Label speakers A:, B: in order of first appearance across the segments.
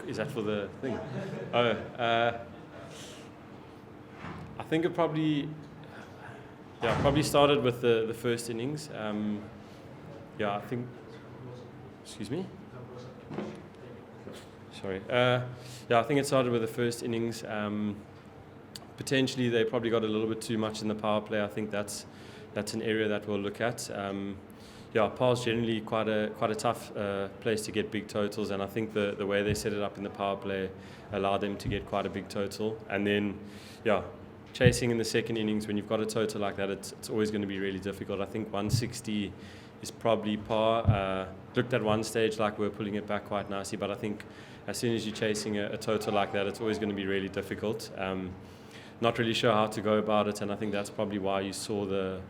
A: Is that for the thing? Oh, I think it probably started with the first innings. I think. Excuse me. Sorry. I think it started with the first innings. Potentially, they probably got a little bit too much in the power play. I think that's an area that we'll look at. Paarl's generally quite a tough place to get big totals, and I think the way they set it up in the power play allowed them to get quite a big total. And then, chasing in the second innings, when you've got a total like that, it's always going to be really difficult. I think 160 is probably par. Looked at one stage like we're pulling it back quite nicely, but I think as soon as you're chasing a total like that, it's always going to be really difficult. Not really sure how to go about it, and I think that's probably why you saw the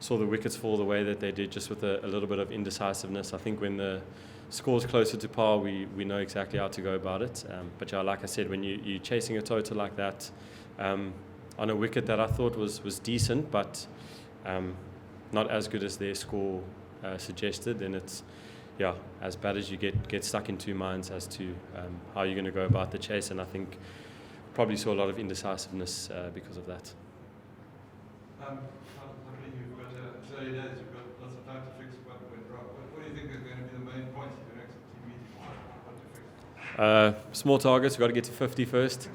A: wickets fall the way that they did, just with a little bit of indecisiveness. I think when the score's closer to par, we know exactly how to go about it. But like I said, when you're chasing a total like that, on a wicket that I thought was decent, but not as good as their score suggested, then it's as bad as you get stuck in two minds as to how you're going to go about the chase. And I think probably saw a lot of indecisiveness because of that.
B: You've got 30 days, you've got lots of time to fix what went wrong. What do you think are going to be the main points in the next team meeting? What to fix?
A: Small targets. We've got to get to 50 first.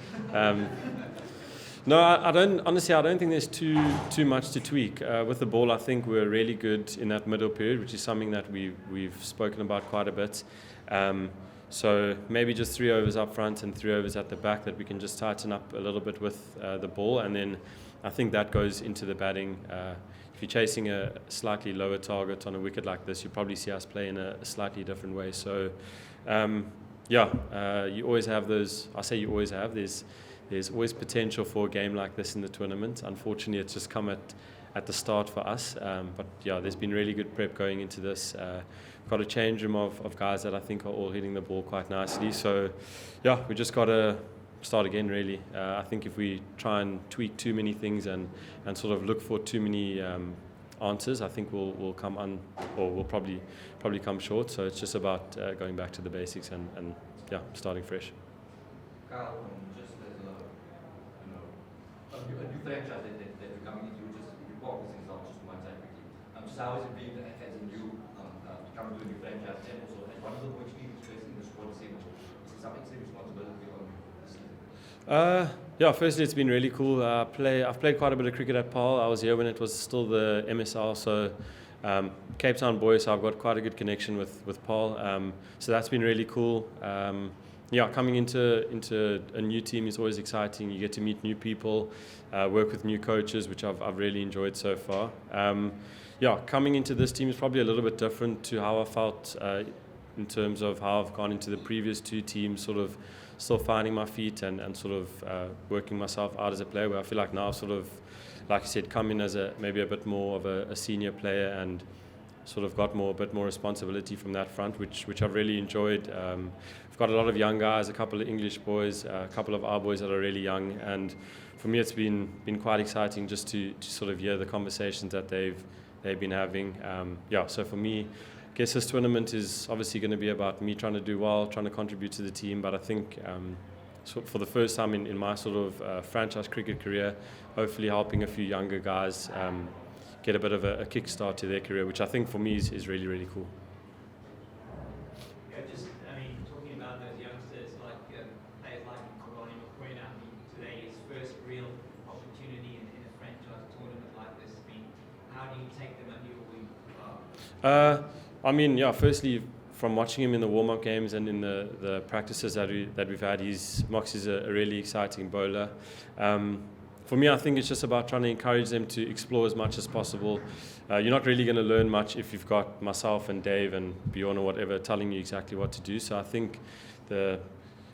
A: No, I don't. Honestly, I don't think there's too much to tweak. With the ball, I think we're really good in that middle period, which is something that we've spoken about quite a bit. So maybe just 3 overs up front and 3 overs at the back that we can just tighten up a little bit with the ball, and then I think that goes into the batting. If you're chasing a slightly lower target on a wicket like this, you probably see us play in a slightly different way. So, you always have those. I say you always have. There's always potential for a game like this in the tournament. Unfortunately, it's just come at the start for us. But there's been really good prep going into this. Got a change room of guys that I think are all hitting the ball quite nicely. So, we just got to start again, really. I think if we try and tweak too many things and sort of look for too many answers, I think we'll probably come short. So it's just about going back to the basics and starting fresh.
C: Kyle, just as a new franchise that you're coming into, just report these things out just one side quickly. Just how is it being as a new coming to a new franchise, and also as one of the points you facing the squad is some extra responsibility on the season?
A: Firstly, it's been really cool. I've played quite a bit of cricket at Paarl. I was here when it was still the MSR, so Cape Town boy, so I've got quite a good connection with Paarl. So that's been really cool. Coming into a new team is always exciting. You get to meet new people, work with new coaches, which I've really enjoyed so far. Coming into this team is probably a little bit different to how I felt in terms of how I've gone into the previous two teams, sort of still finding my feet and sort of working myself out as a player, where I feel like now I've sort of, like I said, come in as maybe a bit more of a senior player and sort of got a bit more responsibility from that front, which I've really enjoyed. We've got a lot of young guys, a couple of English boys, a couple of our boys that are really young, and for me it's been quite exciting just to sort of hear the conversations that they've been having. So for me, I guess this tournament is obviously going to be about me trying to do well, trying to contribute to the team, but I think so for the first time in my sort of franchise cricket career, hopefully helping a few younger guys get a bit of a kickstart to their career, which I think for me is really, really cool.
D: Talking about those youngsters like players like Paarl Royals, today is first real opportunity in a franchise tournament like this. How do you take them under your wing?
A: Firstly, from watching him in the warm-up games and in the practices that we've had, Mox is a really exciting bowler. For me, I think it's just about trying to encourage them to explore as much as possible. You're not really going to learn much if you've got myself and Dave and Bjorn or whatever telling you exactly what to do. So I think the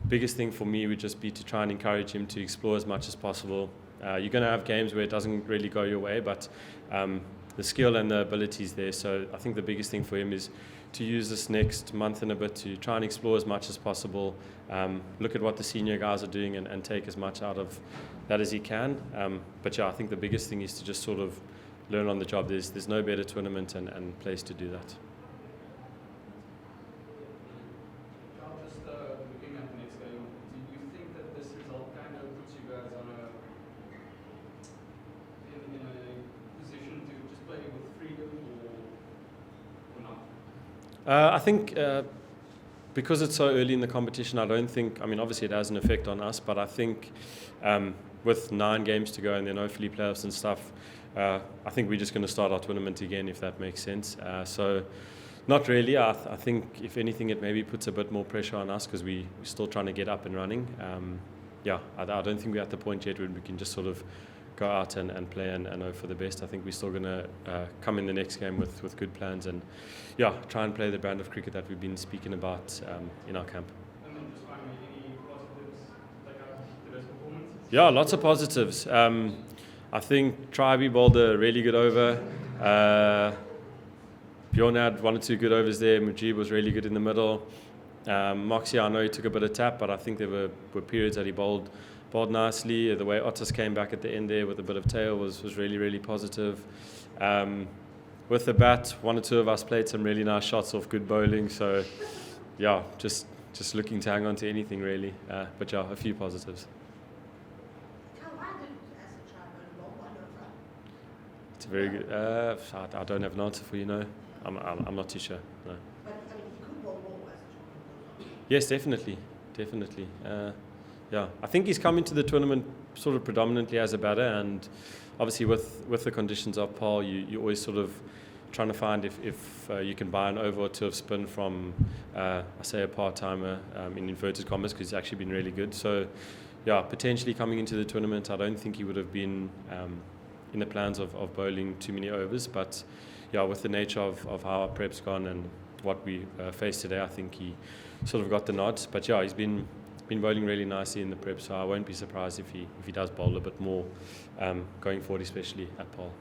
A: biggest thing for me would just be to try and encourage him to explore as much as possible. You're going to have games where it doesn't really go your way, but the skill and the ability is there. So I think the biggest thing for him is to use this next month and a bit to try and explore as much as possible, look at what the senior guys are doing and take as much out of that as he can. I think the biggest thing is to just sort of learn on the job. There's no better tournament and place to do that.
E: Just looking at
A: I think because it's so early in the competition, I don't think, I mean, obviously it has an effect on us, but I think with 9 games to go and then hopefully playoffs and stuff, I think we're just going to start our tournament again, if that makes sense. So not really. I think, if anything, it maybe puts a bit more pressure on us because we're still trying to get up and running. I don't think we're at the point yet where we can just sort of go out and play and hope for the best. I think we're still going to come in the next game with good plans and try and play the brand of cricket that we've been speaking about in our camp.
B: And then just finally, any positives like today's performance?
A: Yeah, lots of positives. I think Tribe bowled a really good over. Bjorn had 1 or 2 good overs there. Mujib was really good in the middle. Moxie, I know he took a bit of tap, but I think there were periods that he bowled nicely. The way Otis came back at the end there with a bit of tail was really, really positive. With the bat, 1 or 2 of us played some really nice shots off good bowling. So, just looking to hang on to anything really. But a few positives.
E: Kyle, why did as a child bowl 1 over?
A: It's a very good. I don't have an answer for you. No, I'm not too sure. No.
E: But I mean, he could bowl more as a child.
A: Yes, definitely. I think he's come into the tournament sort of predominantly as a batter, and obviously with the conditions of Paarl, you always sort of trying to find if you can buy an over or 2 of spin from, I say, a part-timer in inverted commas, because he's actually been really good. So, potentially coming into the tournament, I don't think he would have been in the plans of bowling too many overs, but with the nature of how our prep's gone and what we faced today, I think he sort of got the nod. But he's been bowling really nicely in the prep, so I won't be surprised if he does bowl a bit more going forward, especially at Paarl.